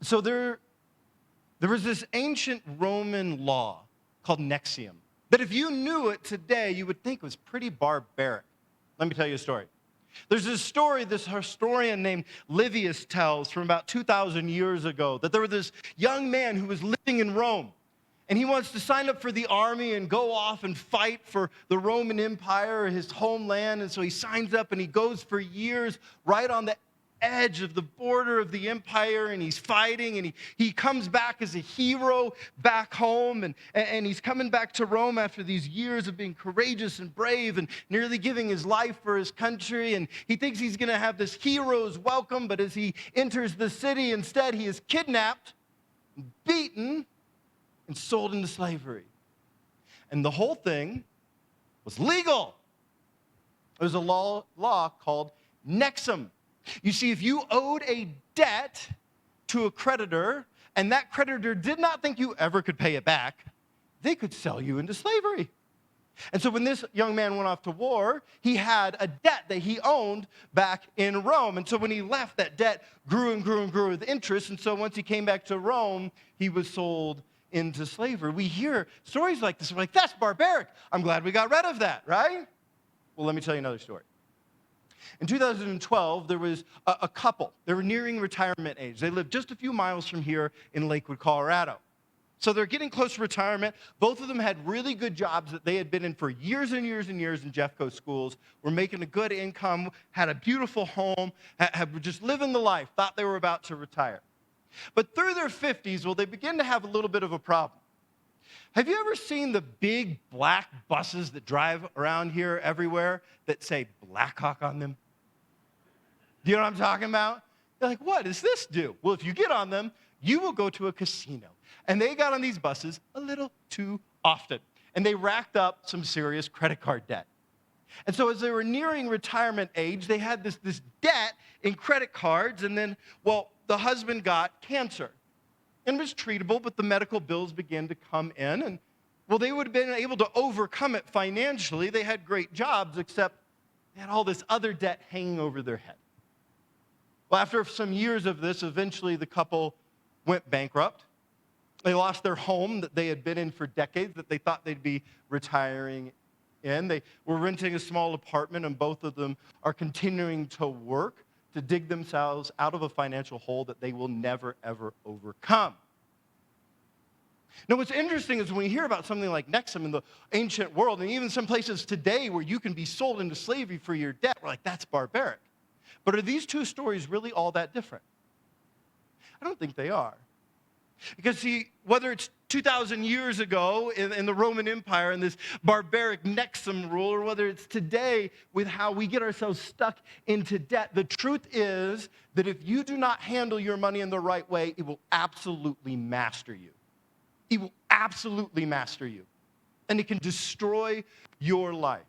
So there was this ancient Roman law called nexium that if you knew it today, you would think it was pretty barbaric. Let me tell you a story. There's this story this historian named Livius tells from about 2,000 years ago, that there was this young man who was living in Rome, and he wants to sign up for the army and go off and fight for the Roman Empire, his homeland. And so he signs up and he goes for years right on the edge of the border of the empire, and he's fighting, and he comes back as a hero back home, and he's coming back to Rome after these years of being courageous and brave and nearly giving his life for his country, and he thinks he's going to have this hero's welcome, but as he enters the city, instead he is kidnapped, beaten, and sold into slavery. And the whole thing was legal. It was a law called nexium. You see, if you owed a debt to a creditor, and that creditor did not think you ever could pay it back, they could sell you into slavery. And so when this young man went off to war, he had a debt that he owned back in Rome. And so when he left, that debt grew and grew and grew with interest. And so once he came back to Rome, he was sold into slavery. We hear stories like this. We're like, that's barbaric. I'm glad we got rid of that, right? Well, let me tell you another story. In 2012, there was a couple. They were nearing retirement age. They lived just a few miles from here in Lakewood, Colorado. So they're getting close to retirement. Both of them had really good jobs that they had been in for years and years and years in Jeffco schools, were making a good income, had a beautiful home, had just living the life, thought they were about to retire. But through their 50s, well, they begin to have a little bit of a problem. Have you ever seen the big black buses that drive around here everywhere that say Blackhawk on them? Do you know what I'm talking about? They're like, what does this do? Well, if you get on them, you will go to a casino. And they got on these buses a little too often. And they racked up some serious credit card debt. And so as they were nearing retirement age, they had this debt in credit cards. And then, well, the husband got cancer. And it was treatable, but the medical bills began to come in. And, well, they would have been able to overcome it financially. They had great jobs, except they had all this other debt hanging over their head. Well, after some years of this, eventually the couple went bankrupt. They lost their home that they had been in for decades, that they thought they'd be retiring in. They were renting a small apartment, and both of them are continuing to work to dig themselves out of a financial hole that they will never, ever overcome. Now, what's interesting is when we hear about something like nexium in the ancient world, and even some places today where you can be sold into slavery for your debt, we're like, that's barbaric. But are these two stories really all that different? I don't think they are. Because, see, whether it's 2,000 years ago in the Roman Empire and this barbaric nexium rule, or whether it's today with how we get ourselves stuck into debt, the truth is that if you do not handle your money in the right way, it will absolutely master you. It will absolutely master you. And it can destroy your life.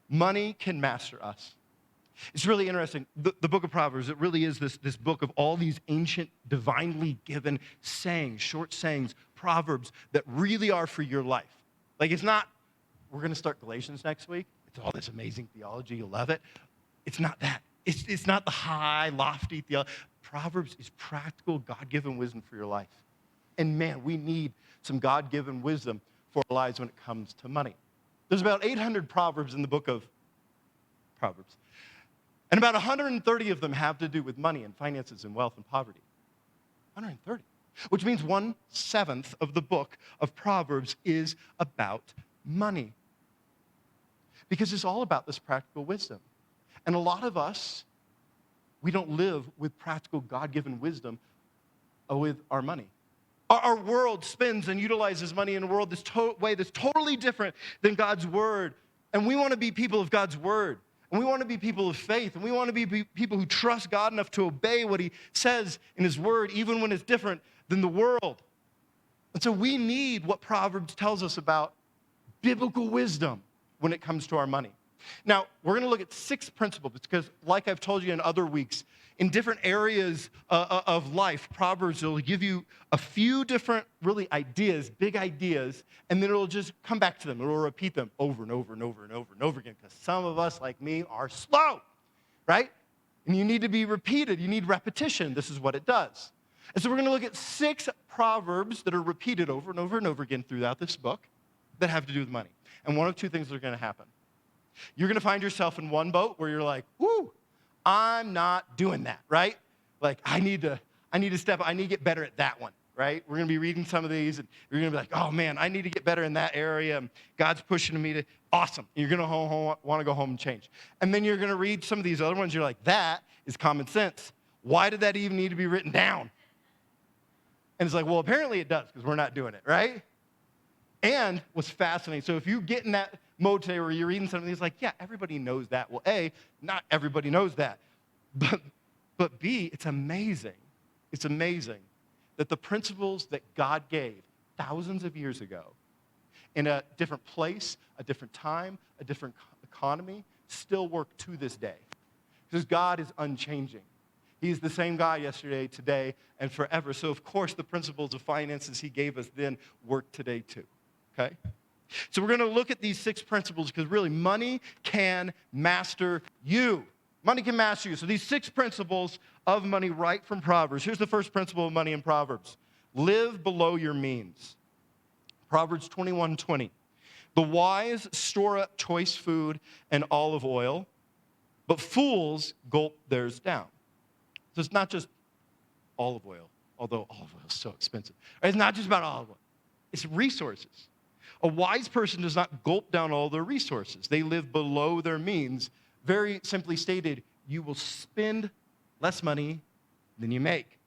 Money can master us. It's really interesting. The book of Proverbs, it really is this book of all these ancient, divinely given sayings, short sayings, proverbs that really are for your life. Like, it's not, we're going to start Galatians next week. It's all this amazing theology. You'll love it. It's not that. It's not the high, lofty theology. Proverbs is practical, God-given wisdom for your life. And man, we need some God-given wisdom for our lives when it comes to money. There's about 800 proverbs in the book of Proverbs. And about 130 of them have to do with money and finances and wealth and poverty. 130. Which means 1/7 of the book of Proverbs is about money. Because it's all about this practical wisdom. And a lot of us, we don't live with practical God-given wisdom with our money. Our world spends and utilizes money in a world way that's totally different than God's word. And we want to be people of God's word. And we want to be people of faith, and we want to be people who trust God enough to obey what he says in his word, even when it's different than the world. And so we need what Proverbs tells us about biblical wisdom when it comes to our money. Now, we're going to look at 6 principles because, like I've told you in other weeks, in different areas of life, Proverbs will give you a few different, really ideas, big ideas, and then it'll just come back to them. It'll repeat them over and over and over and over and over again because some of us, like me, are slow, right? And you need to be repeated. You need repetition. This is what it does. And so we're going to look at 6 proverbs that are repeated over and over and over again throughout this book that have to do with money. And one of 2 things are going to happen. You're going to find yourself in one boat where you're like, whoo, I'm not doing that, right? Like, I need to step up. I need to get better at that one, right? We're going to be reading some of these, and you're going to be like, oh, man, I need to get better in that area. And God's pushing me to, awesome. And you're going to want to go home and change. And then you're going to read some of these other ones. You're like, that is common sense. Why did that even need to be written down? And it's like, well, apparently it does because we're not doing it, right? And what's fascinating, so if you get in that mode today where you're reading something, it's like, yeah, everybody knows that. Well, A, not everybody knows that. But B, it's amazing. It's amazing that the principles that God gave thousands of years ago in a different place, a different time, a different economy, still work to this day. Because God is unchanging. He's the same God yesterday, today, and forever. So, of course, the principles of finances he gave us then work today too. Okay? So we're going to look at these 6 principles because really money can master you. Money can master you. So these 6 principles of money right from Proverbs. Here's the first principle of money in Proverbs. Live below your means. Proverbs 21:20. The wise store up choice food and olive oil, but fools gulp theirs down. So it's not just olive oil, although olive oil is so expensive. It's not just about olive oil. It's resources. A wise person does not gulp down all their resources. They live below their means. Very simply stated, you will spend less money than you make.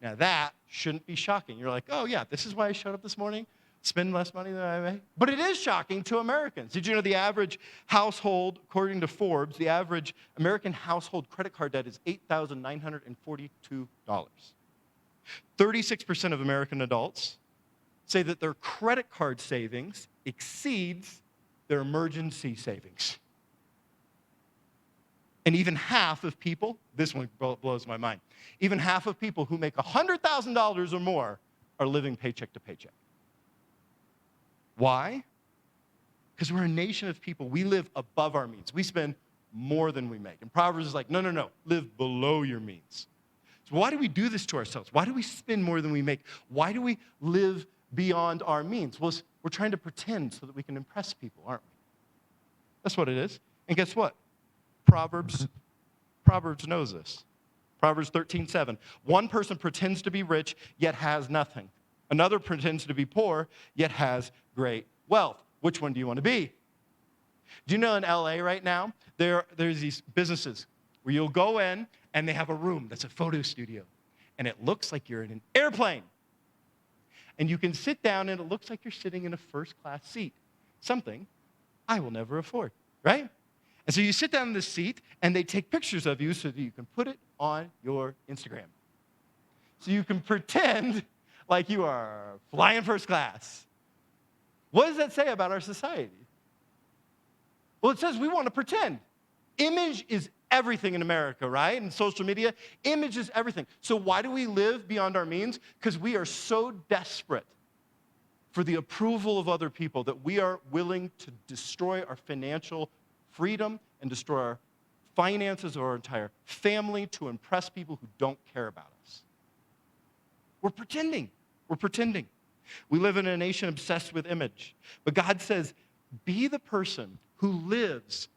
Now that shouldn't be shocking. You're like, oh yeah, this is why I showed up this morning, spend less money than I make. But it is shocking to Americans. Did you know the average household, according to Forbes, the average American household credit card debt is $8,942. 36% of American adults say that their credit card savings exceeds their emergency savings. And even half of people, this one blows my mind, even half of people who make $100,000 or more are living paycheck to paycheck. Why? Because we're a nation of people. We live above our means. We spend more than we make. And Proverbs is like, no, live below your means. So why do we do this to ourselves? Why do we spend more than we make? Why do we live beyond our means? Well, we're trying to pretend so that we can impress people, aren't we? That's what it is. And guess what? Proverbs knows this. Proverbs 13:7. One person pretends to be rich, yet has nothing. Another pretends to be poor, yet has great wealth. Which one do you want to be? Do you know in LA right now, there's these businesses where you'll go in and they have a room that's a photo studio. And it looks like you're in an airplane. And you can sit down and it looks like you're sitting in a first-class seat. Something I will never afford, right? And so you sit down in the seat and they take pictures of you so that you can put it on your Instagram. So you can pretend like you are flying first class. What does that say about our society? Well, it says we want to pretend. Image is everything in America, right? And social media, image is everything. So why do we live beyond our means? Because we are so desperate for the approval of other people that we are willing to destroy our financial freedom and destroy our finances or our entire family to impress people who don't care about us. We're pretending. We're pretending. We live in a nation obsessed with image. But God says, be the person who lives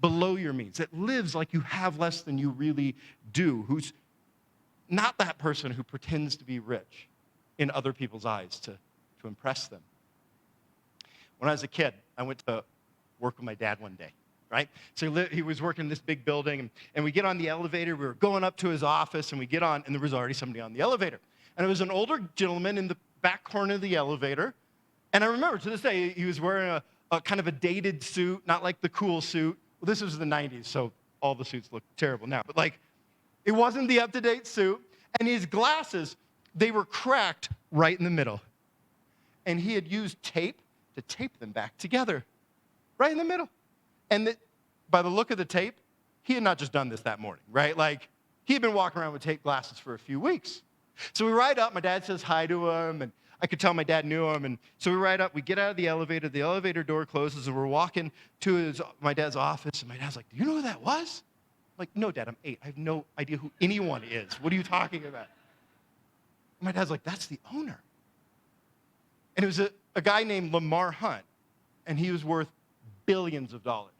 below your means, that lives like you have less than you really do, who's not that person who pretends to be rich in other people's eyes to impress them. When I was a kid, I went to work with my dad one day, right? So he was working in this big building, and we get on the elevator. We were going up to his office, and we get on, and there was already somebody on the elevator. And it was an older gentleman in the back corner of the elevator. And I remember to this day, he was wearing a kind of a dated suit, not like the cool suit. Well, this was the 90s, so all the suits look terrible now. But like, it wasn't the up-to-date suit. And his glasses, they were cracked right in the middle. And he had used tape to tape them back together, right in the middle. And by the look of the tape, he had not just done this that morning, right? Like, he had been walking around with tape glasses for a few weeks. So we ride up, my dad says hi to him, and I could tell my dad knew him. And so we ride up, we get out of the elevator door closes, and we're walking to my dad's office, and my dad's like, do you know who that was? I'm like, no, Dad, I'm 8. I have no idea who anyone is. What are you talking about? My dad's like, that's the owner. And it was a guy named Lamar Hunt, and he was worth billions of dollars.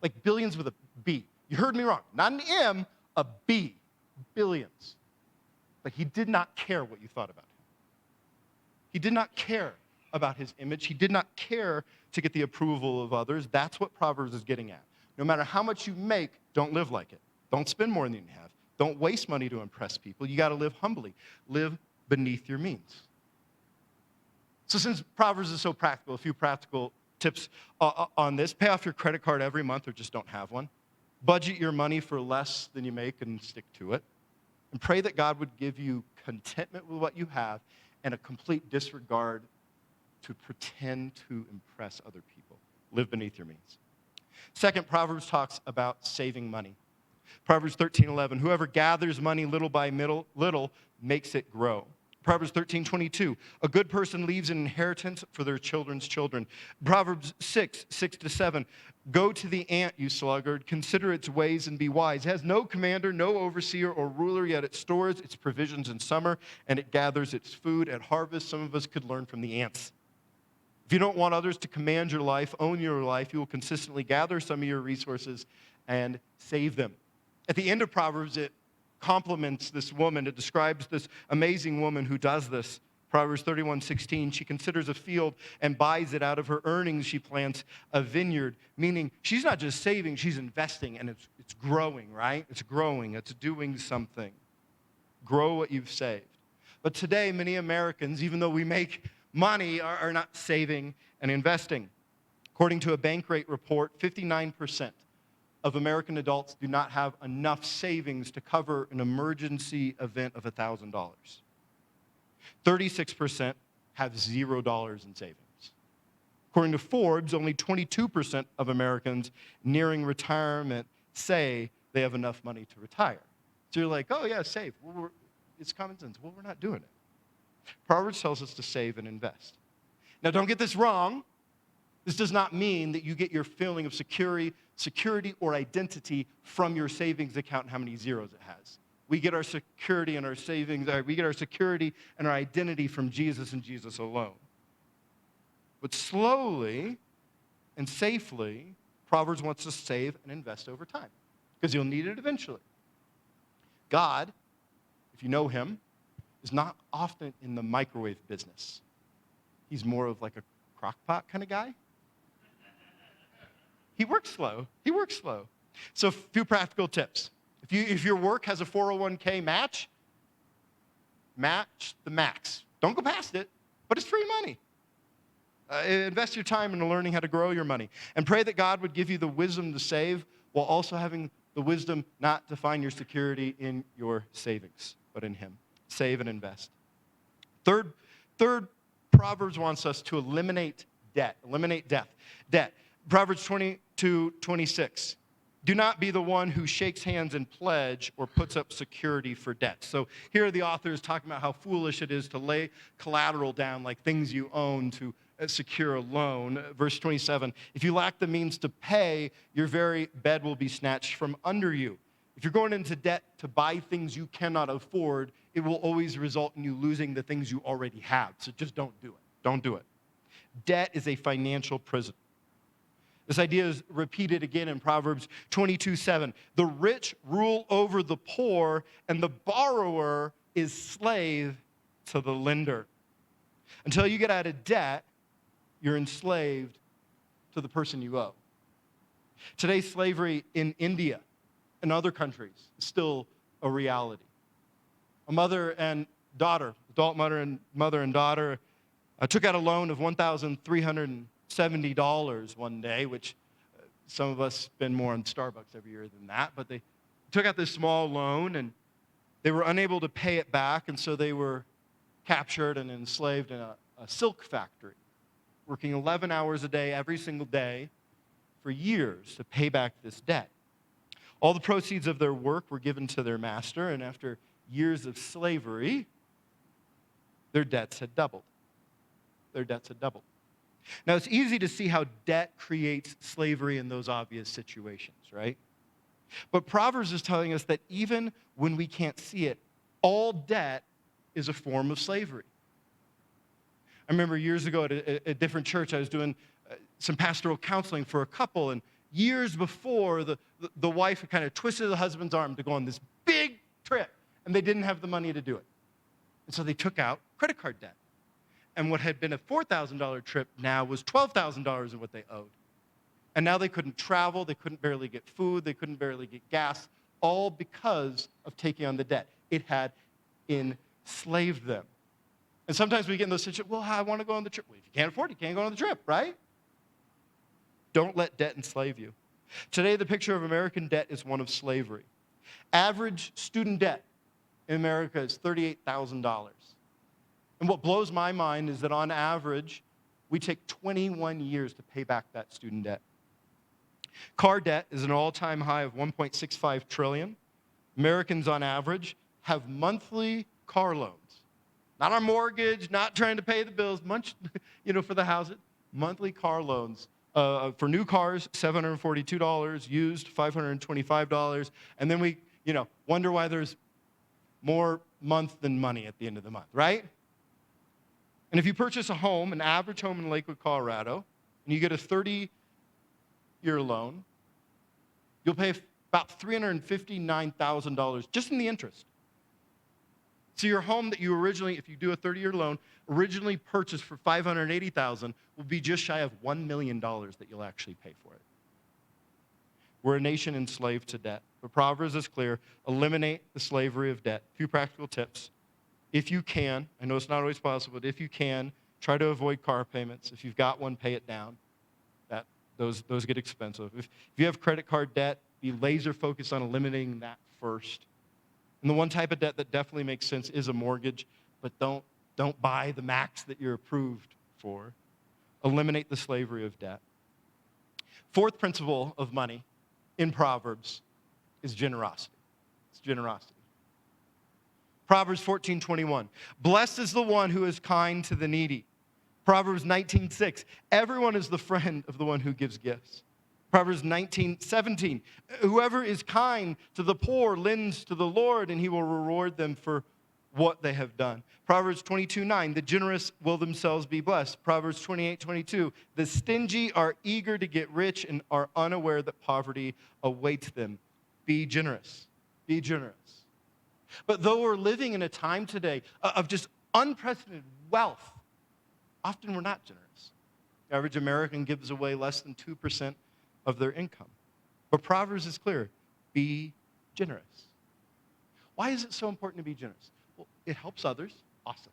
Like billions with a B. You heard me wrong. Not an M, a B. Billions. But he did not care what you thought about him. He did not care about his image. He did not care to get the approval of others. That's what Proverbs is getting at. No matter how much you make, don't live like it. Don't spend more than you have. Don't waste money to impress people. You got to live humbly. Live beneath your means. So since Proverbs is so practical, a few practical tips on this. Pay off your credit card every month or just don't have one. Budget your money for less than you make and stick to it. And pray that God would give you contentment with what you have and a complete disregard to pretend to impress other people. Live beneath your means. Second, Proverbs talks about saving money. Proverbs 13:11, whoever gathers money little by little makes it grow. Proverbs 13:22, a good person leaves an inheritance for their children's children. Proverbs 6:6-7, go to the ant, you sluggard, consider its ways and be wise. It has no commander, no overseer or ruler, yet it stores its provisions in summer and it gathers its food at harvest. Some of us could learn from the ants. If you don't want others to command your life, own your life, you will consistently gather some of your resources and save them. At the end of Proverbs, it compliments this woman. It describes this amazing woman who does this. Proverbs 31:16, she considers a field and buys it. Out of her earnings, she plants a vineyard, meaning she's not just saving, she's investing, and it's growing, right? It's growing. It's doing something. Grow what you've saved. But today, many Americans, even though we make money, are not saving and investing. According to a Bankrate report, 59% of American adults do not have enough savings to cover an emergency event of $1,000. 36% have $0 in savings. According to Forbes, only 22% of Americans nearing retirement say they have enough money to retire. So you're like, oh yeah, save. Well, it's common sense. Well, we're not doing it. Proverbs tells us to save and invest. Now, don't get this wrong. This does not mean that you get your feeling of security or identity from your savings account and how many zeros it has. We get our security and our savings, we get our security and our identity from Jesus and Jesus alone. But slowly and safely, Proverbs wants us to save and invest over time because you'll need it eventually. God, if you know him, is not often in the microwave business. He's more of like a crock pot kind of guy. He works slow. So a few practical tips. If your work has a 401k match the max. Don't go past it, but it's free money. Invest your time in learning how to grow your money. And pray that God would give you the wisdom to save while also having the wisdom not to find your security in your savings, but in him. Save and invest. Third, Proverbs wants us to eliminate debt. Debt. Proverbs 22:26. Do not be the one who shakes hands and pledge or puts up security for debt. So here the author is talking about how foolish it is to lay collateral down like things you own to secure a loan. Verse 27, if you lack the means to pay, your very bed will be snatched from under you. If you're going into debt to buy things you cannot afford, it will always result in you losing the things you already have. So just don't do it. Don't do it. Debt is a financial prison. This idea is repeated again in Proverbs 22:7. The rich rule over the poor, and the borrower is slave to the lender. Until you get out of debt, you're enslaved to the person you owe. Today, slavery in India and other countries is still a reality. A mother and daughter, adult mother and daughter, took out a loan of $1,370 one day, which some of us spend more on Starbucks every year than that, but they took out this small loan and they were unable to pay it back, and so they were captured and enslaved in a silk factory, working 11 hours a day every single day for years to pay back this debt. All the proceeds of their work were given to their master, and after years of slavery, their debts had doubled. Now, it's easy to see how debt creates slavery in those obvious situations, right? But Proverbs is telling us that even when we can't see it, all debt is a form of slavery. I remember years ago at a different church, I was doing some pastoral counseling for a couple, and years before, the wife had kind of twisted the husband's arm to go on this big trip, and they didn't have the money to do it. And so they took out credit card debt. And what had been a $4,000 trip now was $12,000 in what they owed. And now they couldn't travel, they couldn't barely get food, they couldn't barely get gas, all because of taking on the debt. It had enslaved them. And sometimes we get in those situations, well, I want to go on the trip. Well, if you can't afford it, you can't go on the trip, right? Don't let debt enslave you. Today, the picture of American debt is one of slavery. Average student debt in America is $38,000. And what blows my mind is that on average, we take 21 years to pay back that student debt. Car debt is an all-time high of $1.65 trillion. Americans on average have monthly car loans. Not our mortgage, not trying to pay the bills, much, for the house. Monthly car loans. For new cars, $742, used, $525. And then we, wonder why there's more month than money at the end of the month, right? And if you purchase a home, an average home in Lakewood, Colorado, and you get a 30-year loan, you'll pay about $359,000 just in the interest. So your home that you originally, if you do a 30-year loan, originally purchased for $580,000 will be just shy of $1 million that you'll actually pay for it. We're a nation enslaved to debt. But Proverbs is clear. Eliminate the slavery of debt. A few practical tips. If you can, I know it's not always possible, but if you can, try to avoid car payments. If you've got one, pay it down. Those get expensive. If you have credit card debt, be laser focused on eliminating that first. And the one type of debt that definitely makes sense is a mortgage, but don't buy the max that you're approved for. Eliminate the slavery of debt. Fourth principle of money in Proverbs is generosity. It's generosity. Proverbs 14:21. Blessed is the one who is kind to the needy. Proverbs 19:6. Everyone is the friend of the one who gives gifts. Proverbs 19:17. Whoever is kind to the poor lends to the Lord, and he will reward them for what they have done. Proverbs 22:9. The generous will themselves be blessed. Proverbs 28:22. The stingy are eager to get rich and are unaware that poverty awaits them. Be generous. Be generous. But though we're living in a time today of just unprecedented wealth, often we're not generous. The average American gives away less than 2% of their income. But Proverbs is clear. Be generous. Why is it so important to be generous? Well, it helps others. Awesome.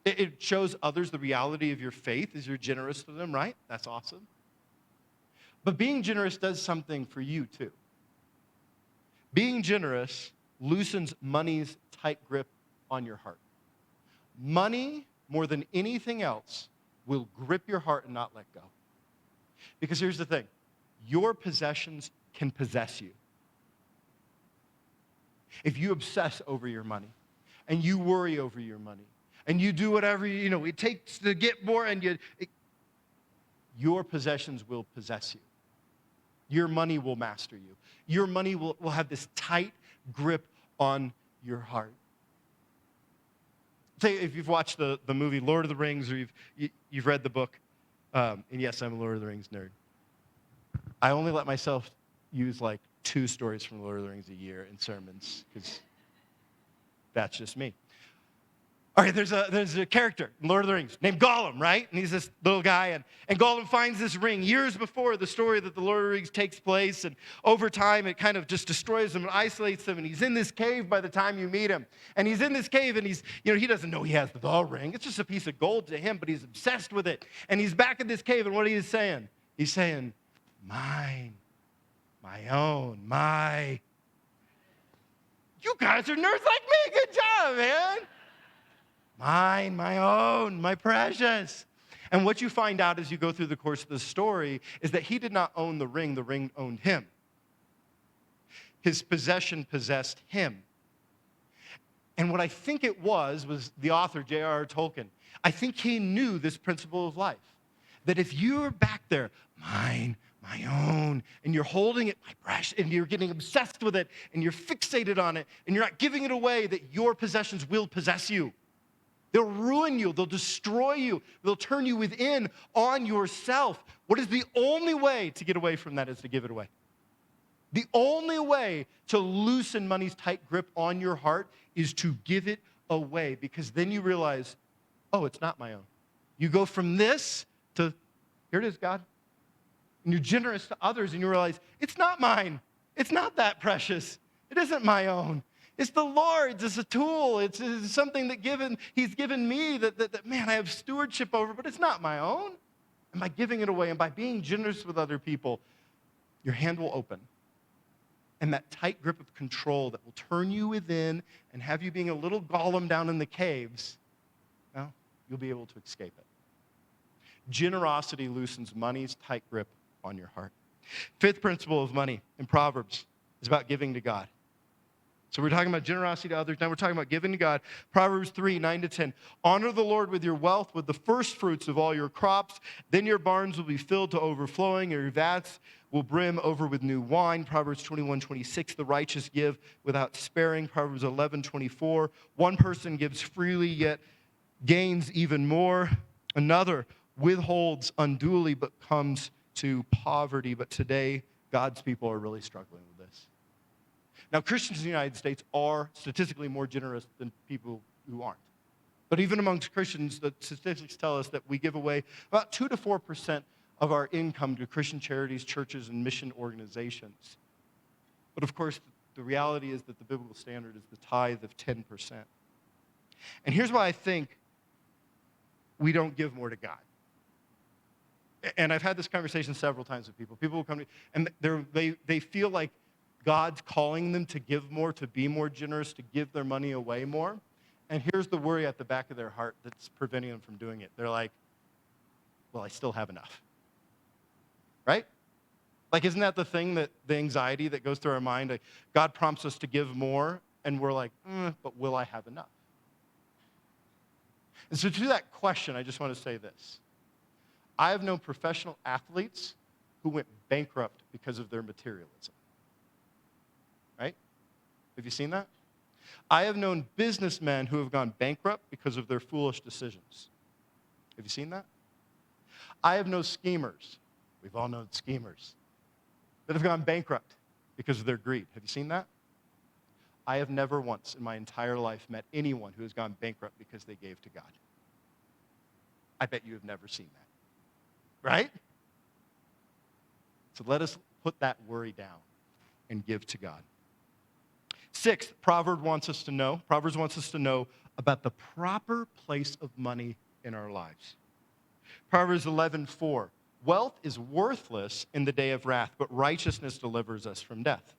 It shows others the reality of your faith as you're generous to them, right? That's awesome. But being generous does something for you, too. Being generous loosens money's tight grip on your heart. Money, more than anything else, will grip your heart and not let go. Because here's the thing. Your possessions can possess you. If you obsess over your money, and you worry over your money, and you do whatever, it takes to get more, and your possessions will possess you. Your money will master you. Your money will have this tight grip on your heart. Say if you've watched the movie Lord of the Rings, or you've read the book, and yes, I'm a Lord of the Rings nerd. I only let myself use like 2 stories from Lord of the Rings a year in sermons, because that's just me. All right, there's a character in Lord of the Rings named Gollum, right? And he's this little guy, and Gollum finds this ring years before the story that the Lord of the Rings takes place, and over time it kind of just destroys him and isolates him, and he's in this cave by the time you meet him. And he's in this cave, and he doesn't know he has the ring. It's just a piece of gold to him, but he's obsessed with it. And he's back in this cave, and what is he saying? He's saying, mine, my own, my. You guys are nerds like me. Good job, man. Mine, my own, my precious. And what you find out as you go through the course of the story is that he did not own the ring owned him. His possession possessed him. And what I think it was the author, J.R.R. Tolkien. I think he knew this principle of life. That if you're back there, mine, my own. And you're holding it, my precious, and you're getting obsessed with it, and you're fixated on it, and you're not giving it away that your possessions will possess you. They'll ruin you. They'll destroy you. They'll turn you within on yourself. What is the only way to get away from that is to give it away. The only way to loosen money's tight grip on your heart is to give it away, because then you realize, oh, it's not my own. You go from this to, here it is, God. And you're generous to others, and you realize, it's not mine. It's not that precious. It isn't my own. It's the Lord's. It's a tool. It's something that He's given me that, man, I have stewardship over, but it's not my own. And by giving it away and by being generous with other people, your hand will open. And that tight grip of control that will turn you within and have you being a little Gollum down in the caves, well, you'll be able to escape it. Generosity loosens money's tight grip on your heart. Fifth principle of money in Proverbs is about giving to God. So we're talking about generosity to others. Now we're talking about giving to God. Proverbs 3, 9-10. Honor the Lord with your wealth, with the first fruits of all your crops. Then your barns will be filled to overflowing, and your vats will brim over with new wine. Proverbs 21, 26. The righteous give without sparing. Proverbs 11, 24. One person gives freely, yet gains even more. Another withholds unduly, but comes to poverty. But today, God's people are really struggling with this. Now, Christians in the United States are statistically more generous than people who aren't. But even amongst Christians, the statistics tell us that we give away about 2 to 4% of our income to Christian charities, churches, and mission organizations. But of course, the reality is that the biblical standard is the tithe of 10%. And here's why I think we don't give more to God. And I've had this conversation several times with people. People will come to me, and they feel like God's calling them to give more, to be more generous, to give their money away more. And here's the worry at the back of their heart that's preventing them from doing it. They're like, well, I still have enough. Right? Like, isn't that the thing, that the anxiety that goes through our mind? Like, God prompts us to give more, and we're like, but will I have enough? And so to that question, I just want to say this. I have known professional athletes who went bankrupt because of their materialism. Right? Have you seen that? I have known businessmen who have gone bankrupt because of their foolish decisions. Have you seen that? I have known schemers. We've all known schemers that have gone bankrupt because of their greed. Have you seen that? I have never once in my entire life met anyone who has gone bankrupt because they gave to God. I bet you have never seen that. Right? So let us put that worry down and give to God. Sixth, Proverbs wants us to know about the proper place of money in our lives. Proverbs 11:4. Wealth is worthless in the day of wrath, but righteousness delivers us from death.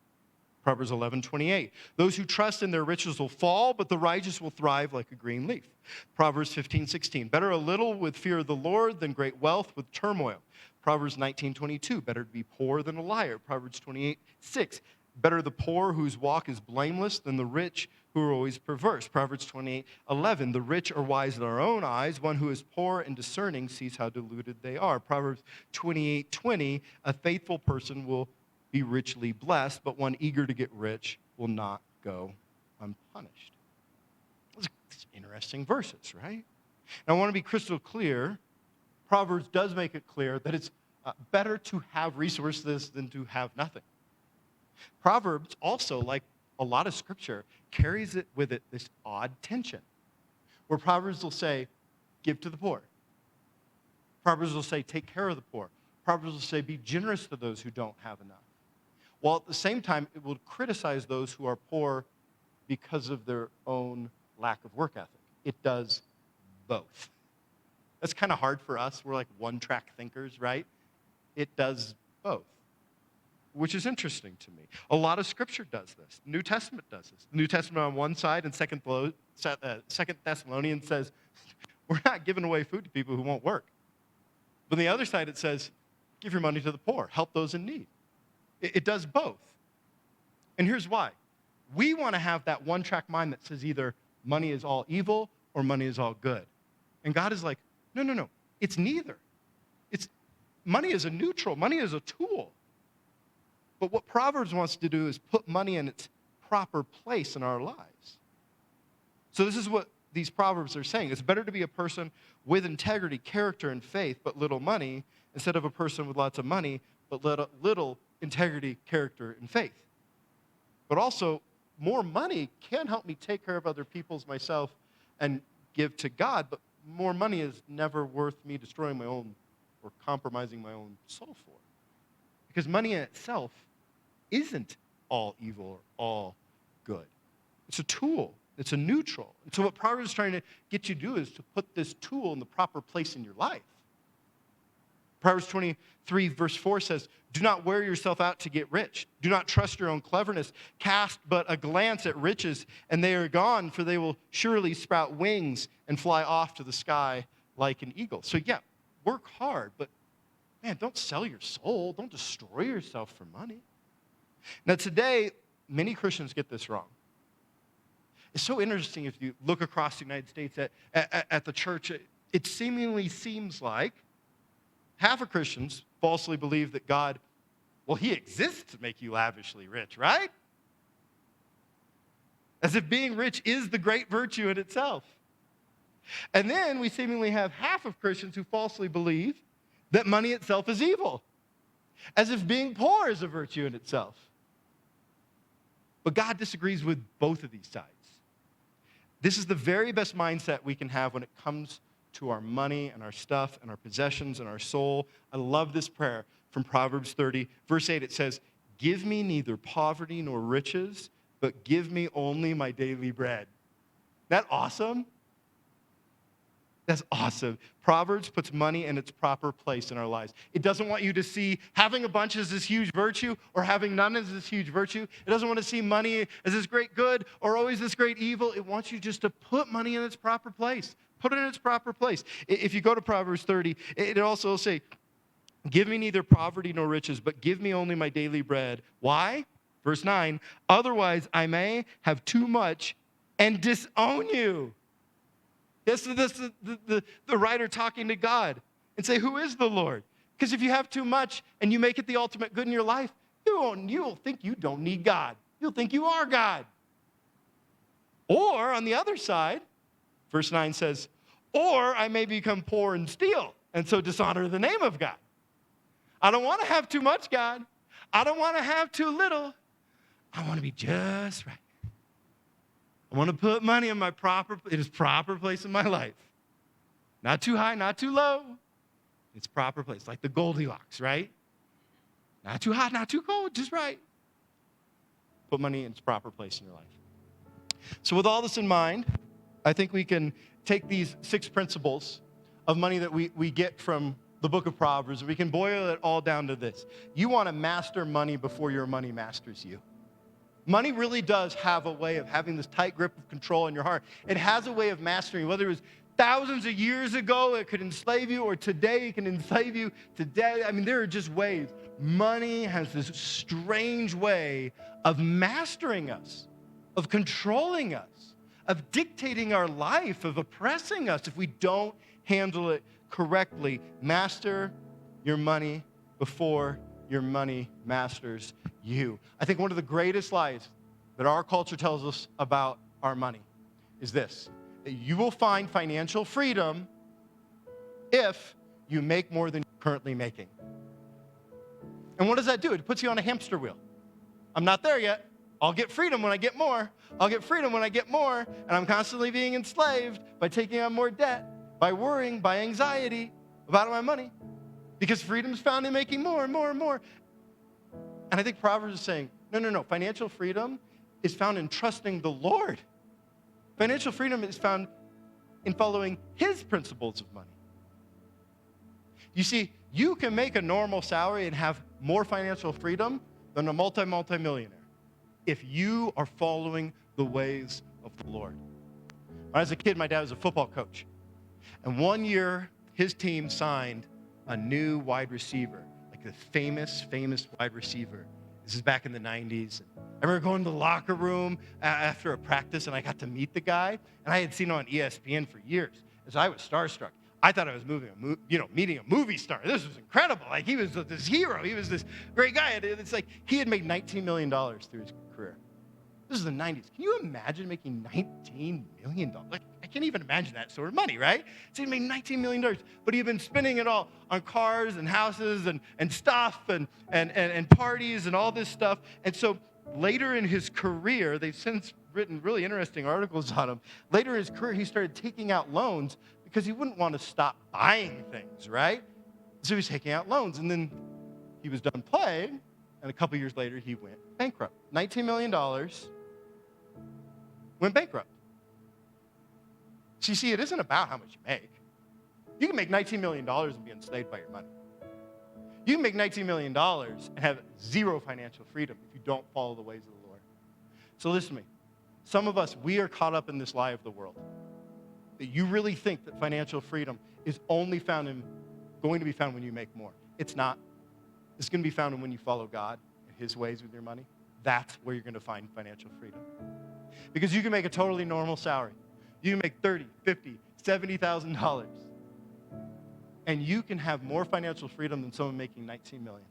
Proverbs 11:28. Those who trust in their riches will fall, but the righteous will thrive like a green leaf. Proverbs 15:16. Better a little with fear of the Lord than great wealth with turmoil. Proverbs 19:22. Better to be poor than a liar. Proverbs 28:6. Better the poor whose walk is blameless than the rich who are always perverse. Proverbs 28:11. The rich are wise in their own eyes. One who is poor and discerning sees how deluded they are. Proverbs 28:20. A faithful person will be richly blessed, but one eager to get rich will not go unpunished. Those are interesting verses, right? Now, I want to be crystal clear. Proverbs does make it clear that it's better to have resources than to have nothing. Proverbs also, like a lot of scripture, carries it with it this odd tension, where Proverbs will say, give to the poor. Proverbs will say, take care of the poor. Proverbs will say, be generous to those who don't have enough. While at the same time, it will criticize those who are poor because of their own lack of work ethic. It does both. That's kind of hard for us. We're like one-track thinkers, right? It does both, which is interesting to me. A lot of Scripture does this. The New Testament does this. The New Testament on one side, and Second Thessalonians says, we're not giving away food to people who won't work. But on the other side, it says, give your money to the poor. Help those in need. It does both. And here's why. We want to have that one-track mind that says either money is all evil or money is all good. And God is like, no. It's neither. money is a neutral. Money is a tool. But what Proverbs wants to do is put money in its proper place in our lives. So this is what these Proverbs are saying. It's better to be a person with integrity, character, and faith, but little money, instead of a person with lots of money, but little integrity, character, and faith. But also, more money can help me take care of other people's, myself, and give to God, but more money is never worth me destroying my own or compromising my own soul for. Because money in itself isn't all evil or all good. It's a tool. It's a neutral. And so what Proverbs is trying to get you to do is to put this tool in the proper place in your life. Proverbs 23, verse 4 says, do not wear yourself out to get rich. Do not trust your own cleverness. Cast but a glance at riches, and they are gone, for they will surely sprout wings and fly off to the sky like an eagle. So yeah, work hard, but man, don't sell your soul. Don't destroy yourself for money. Now today, many Christians get this wrong. It's so interesting if you look across the United States at the church, it seemingly seems like half of Christians falsely believe that God, well, he exists to make you lavishly rich, right? As if being rich is the great virtue in itself. And then we seemingly have half of Christians who falsely believe that money itself is evil, as if being poor is a virtue in itself. But God disagrees with both of these sides. This is the very best mindset we can have when it comes to our money and our stuff and our possessions and our soul. I love this prayer from Proverbs 30. Verse 8, it says, give me neither poverty nor riches, but give me only my daily bread. Isn't that awesome? That's awesome. Proverbs puts money in its proper place in our lives. It doesn't want you to see having a bunch as this huge virtue or having none as this huge virtue. It doesn't want to see money as this great good or always this great evil. It wants you just to put money in its proper place. Put it in its proper place. If you go to Proverbs 30, it also will say, give me neither poverty nor riches, but give me only my daily bread. Why? Verse 9, otherwise I may have too much and disown you. This is the writer talking to God and say, who is the Lord? Because if you have too much and you make it the ultimate good in your life, you'll think you don't need God. You'll think you are God. Or on the other side, verse 9 says, or I may become poor and steal, and so dishonor the name of God. I don't want to have too much, God. I don't want to have too little. I want to be just right. I want to put money in its proper place in my life. Not too high, not too low. Its proper place, like the Goldilocks, right? Not too hot, not too cold, just right. Put money in its proper place in your life. So with all this in mind, I think we can take these 6 principles of money that we get from the book of Proverbs. We can boil it all down to this. You want to master money before your money masters you. Money really does have a way of having this tight grip of control in your heart. It has a way of mastering, whether it was thousands of years ago, it could enslave you, or today it can enslave you. Today, I mean, there are just ways. Money has this strange way of mastering us, of controlling us, of dictating our life, of oppressing us if we don't handle it correctly. Master your money before your money masters you. I think one of the greatest lies that our culture tells us about our money is this: that you will find financial freedom if you make more than you're currently making. And what does that do? It puts you on a hamster wheel. I'm not there yet. I'll get freedom when I get more. I'll get freedom when I get more. And I'm constantly being enslaved by taking on more debt, by worrying, by anxiety about my money. Because freedom is found in making more and more and more. And I think Proverbs is saying, no. Financial freedom is found in trusting the Lord. Financial freedom is found in following his principles of money. You see, you can make a normal salary and have more financial freedom than a multi-millionaire if you are following the ways of the Lord. When I was a kid, my dad was a football coach. And one year, his team signed a new wide receiver, like the famous wide receiver. This is back in the 90s. I remember going to the locker room after a practice, and I got to meet the guy. And I had seen him on ESPN for years, as I was starstruck. I thought I was meeting a movie star. This was incredible. Like, he was this hero. He was this great guy. And it's like he had made $19 million through his career. This is the 90s. Can you imagine making $19 million? Like, I can't even imagine that sort of money, right? So he made $19 million, but he had been spending it all on cars and houses and stuff and parties and all this stuff. And so later in his career, they've since written really interesting articles on him. Later in his career, he started taking out loans because he wouldn't want to stop buying things, right? So he was taking out loans, and then he was done playing, and a couple years later, he went bankrupt. $19 million went bankrupt. So you see, it isn't about how much you make. You can make $19 million and be enslaved by your money. You can make $19 million and have zero financial freedom if you don't follow the ways of the Lord. So listen to me. Some of us, we are caught up in this lie of the world, that you really think that financial freedom is only going to be found when you make more. It's not. It's going to be found when you follow God and his ways with your money. That's where you're going to find financial freedom. Because you can make a totally normal salary. You can make $30,000, $50,000, $70,000. And you can have more financial freedom than someone making $19 million.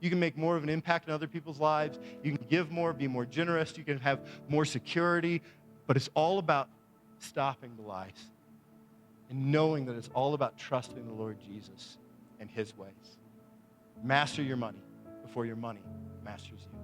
You can make more of an impact in other people's lives. You can give more, be more generous. You can have more security. But it's all about stopping the lies and knowing that it's all about trusting the Lord Jesus and his ways. Master your money before your money masters you.